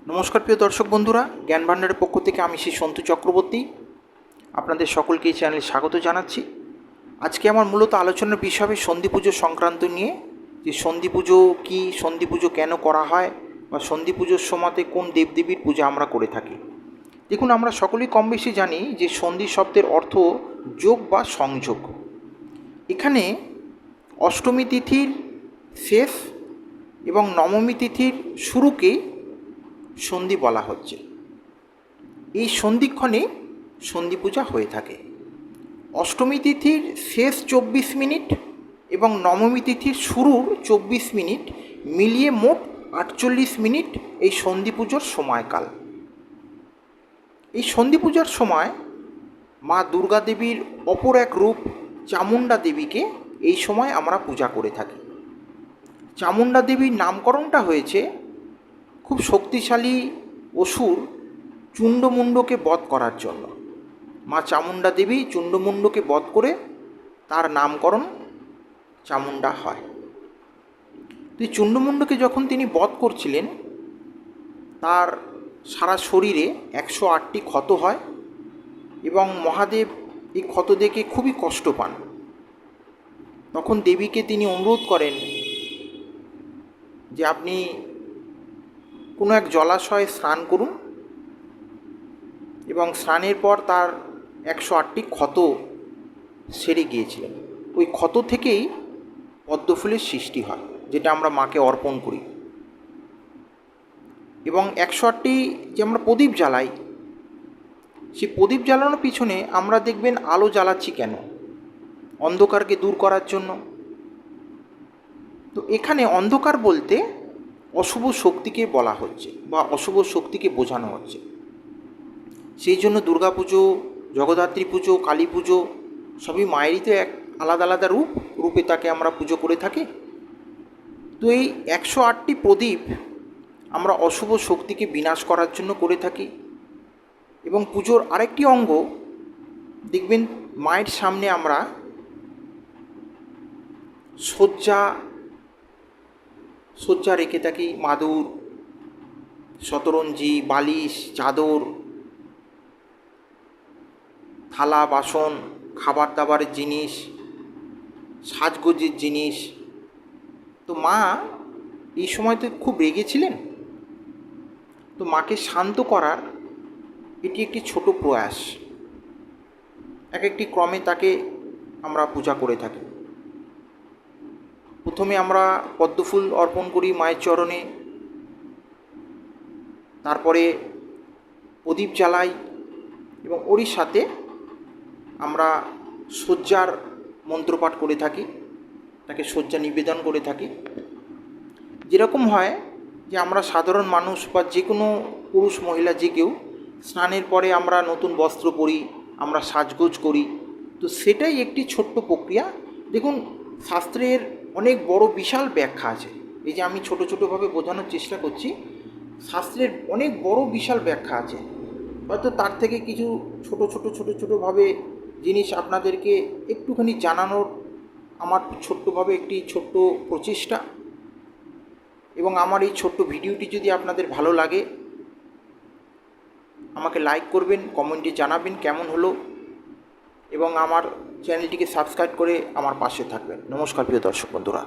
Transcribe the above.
নমস্কার প্রিয় দর্শক বন্ধুরা, জ্ঞান ভাণ্ডারের পক্ষ থেকে আমি শ্রী সন্তু চক্রবর্তী আপনাদের সকলকে এই চ্যানেলে স্বাগত জানাচ্ছি। আজকে আমার মূলত আলোচনার বিষয় হবে সন্ধি পুজো সংক্রান্ত নিয়ে, যে সন্ধি পুজো কী, সন্ধি পুজো কেন করা হয়, বা সন্ধি পুজোর সময়তে কোন দেবদেবীর পূজা আমরা করে থাকি। দেখুন, আমরা সকলেই কম বেশি জানি যে সন্ধি শব্দের অর্থ যোগ বা সংযোগ। এখানে অষ্টমী তিথির শেষ এবং নবমী তিথির শুরুকেই সন্ধি বলা হচ্ছে। এই সন্ধিক্ষণে সন্ধি পূজা হয়ে থাকে। অষ্টমী তিথির শেষ 24 মিনিট এবং নবমী তিথির শুরুর 24 মিনিট মিলিয়ে মোট 48 মিনিট এই সন্ধি পুজোর সময়কাল। এই সন্ধি পূজার সময় মা দুর্গা দেবীর অপর এক রূপ চামুণ্ডা দেবীকে এই সময় আমরা পূজা করে থাকি। চামুণ্ডা দেবীর নামকরণটা হয়েছে খুব শক্তিশালী অসুর চুণ্ডমুণ্ডকে বধ করার জন্য। মা চামুণ্ডা দেবী চুণ্ডমুণ্ডকে বধ করে তার নামকরণ চামুণ্ডা হয়। তো এই চুণ্ডমুণ্ডকে যখন তিনি বধ করছিলেন, তার সারা শরীরে 108টি ক্ষত হয় এবং মহাদেব এই ক্ষত দেখে খুবই কষ্ট পান। তখন দেবীকে তিনি অনুরোধ করেন যে আপনি কোনো এক জলাশয়ে স্নান করুন, এবং স্নানের পর তার 108টি ক্ষত সেরে গিয়েছিলেন। ওই ক্ষত থেকেই পদ্মফুলের সৃষ্টি হয়, যেটা আমরা মাকে অর্পণ করি। এবং 108টি যে আমরা প্রদীপ জ্বালাই, সেই প্রদীপ জ্বালানোর পিছনে আমরা দেখবেন আলো জ্বালাচ্ছি কেন? অন্ধকারকে দূর করার জন্য। তো এখানে অন্ধকার বলতে অশুভ শক্তিকে বলা হচ্ছে বা অশুভ শক্তিকে বোঝানো হচ্ছে। সেই জন্য দুর্গা পুজো, জগদ্ধাত্রী পুজো, কালী পুজো সবই মায়েরই তো এক আলাদা আলাদা রূপে তাকে আমরা পুজো করে থাকি। তো এই 108টি প্রদীপ আমরা অশুভ শক্তিকে বিনাশ করার জন্য করে থাকি। এবং পুজোর আরেকটি অঙ্গ দেখবেন, মায়ের সামনে আমরা শয্যা রেখে থাকি। মাদুর, শতরঞ্জি, বালিশ, চাদর, থালা বাসন, খাবার দাবারের জিনিস, সাজগোজের জিনিস। তো মা এই সময় তো খুব রেগেছিলেন। তো মাকে শান্ত করার এটি একটি ছোট প্রয়াস। এক একটি ক্রমে তাকে আমরা পূজা করে থাকি। প্রথমে আমরা পদ্মফুল অর্পণ করি মায়ের চরণে, তারপরে প্রদীপ জ্বালাই এবং ওরই সাথে আমরা শয্যার মন্ত্রপাঠ করে থাকি, তাকে শয্যা নিবেদন করে থাকি। যেরকম হয় যে আমরা সাধারণ মানুষ বা যে কোনো পুরুষ মহিলা যে কেউ স্নানের পরে আমরা নতুন বস্ত্র পরি, আমরা সাজগোজ করি। তো সেটাই একটি ছোট্ট প্রক্রিয়া। দেখুন, শাস্ত্রের অনেক বড় বিশাল ব্যাখ্যা আছে। এই যে আমি ছোটোভাবে বোঝানোর চেষ্টা করছি, শাস্ত্রের অনেক বড় বিশাল ব্যাখ্যা আছে। হয়তো তার থেকে কিছু ছোটোভাবে জিনিস আপনাদেরকে একটুখানি জানানোর আমার ছোট্টভাবে একটি ছোট্ট প্রচেষ্টা। এবং আমার এই ছোট্ট ভিডিওটি যদি আপনাদের ভালো লাগে, আমাকে লাইক করবেন, কমেন্টে জানাবেন কেমন হলো, এবং আমার চ্যানেলটিকে সাবস্ক্রাইব করে আমার পাশে থাকবেন। নমস্কার প্রিয় দর্শক বন্ধুরা।